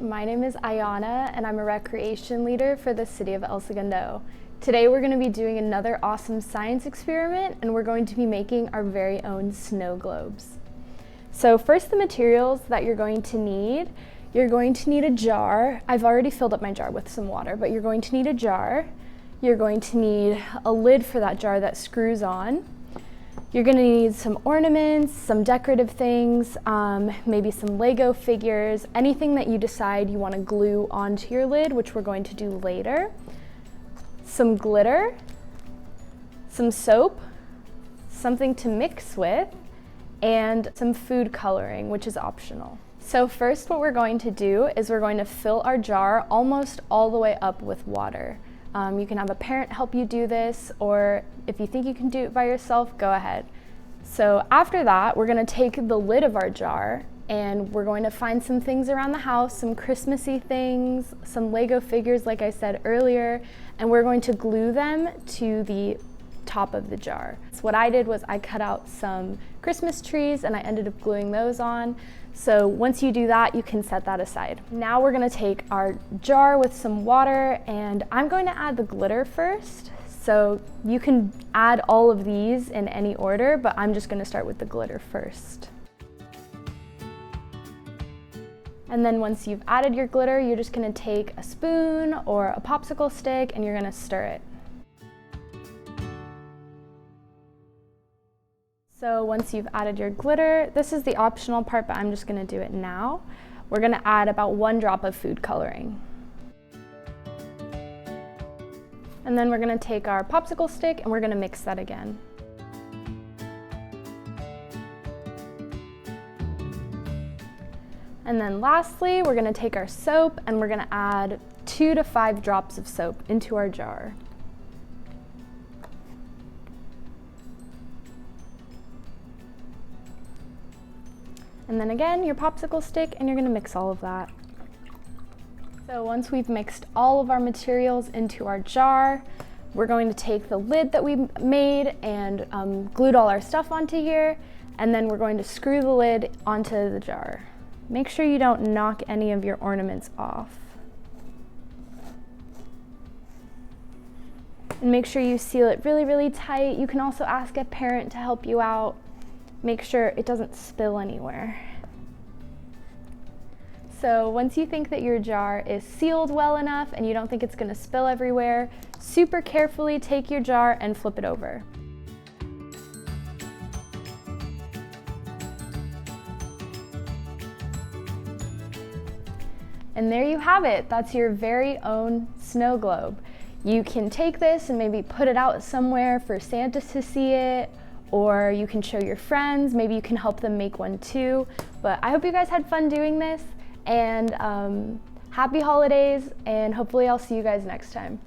my name is Aiyana and I'm a recreation leader for the city of El Segundo. Today we're going to be doing another awesome science experiment and we're going to be making our very own snow globes. So first, the materials that you're going to need a jar. I've already filled up my jar with some water, but you're going to need a jar. You're going to need a lid for that jar that screws on. You're going to need some ornaments, some decorative things, maybe some Lego figures, anything that you decide you want to glue onto your lid, which we're going to do later. Some glitter, some soap, something to mix with, and some food coloring, which is optional. So first, what we're going to do is we're going to fill our jar almost all the way up with water. You can have a parent help you do this, or if you think you can do it by yourself, go ahead. So after that, we're going to take the lid of our jar and we're going to find some things around the house, some Christmassy things, some Lego figures like I said earlier, and we're going to glue them to the top of the jar. So what I did was I cut out some Christmas trees and I ended up gluing those on. So once you do that, you can set that aside. Now we're going to take our jar with some water and I'm going to add the glitter first. So you can add all of these in any order, but I'm just going to start with the glitter first. And then once you've added your glitter, you're just going to take a spoon or a popsicle stick and you're going to stir it. So once you've added your glitter, this is the optional part, but I'm just going to do it now. We're going to add about 1 drop of food coloring. And then we're going to take our popsicle stick and we're going to mix that again. And then lastly, we're going to take our soap and we're going to add 2 to 5 drops of soap into our jar. And then again, your popsicle stick, and you're going to mix all of that. So once we've mixed all of our materials into our jar, we're going to take the lid that we made and glued all our stuff onto here, and then we're going to screw the lid onto the jar. Make sure you don't knock any of your ornaments off. And make sure you seal it really, really tight. You can also ask a parent to help you out. Make sure it doesn't spill anywhere. So once you think that your jar is sealed well enough and you don't think it's going to spill everywhere, super carefully take your jar and flip it over. And there you have it. That's your very own snow globe. You can take this and maybe put it out somewhere for Santa to see it, or you can show your friends. Maybe you can help them make one too. But I hope you guys had fun doing this, and happy holidays, and hopefully I'll see you guys next time.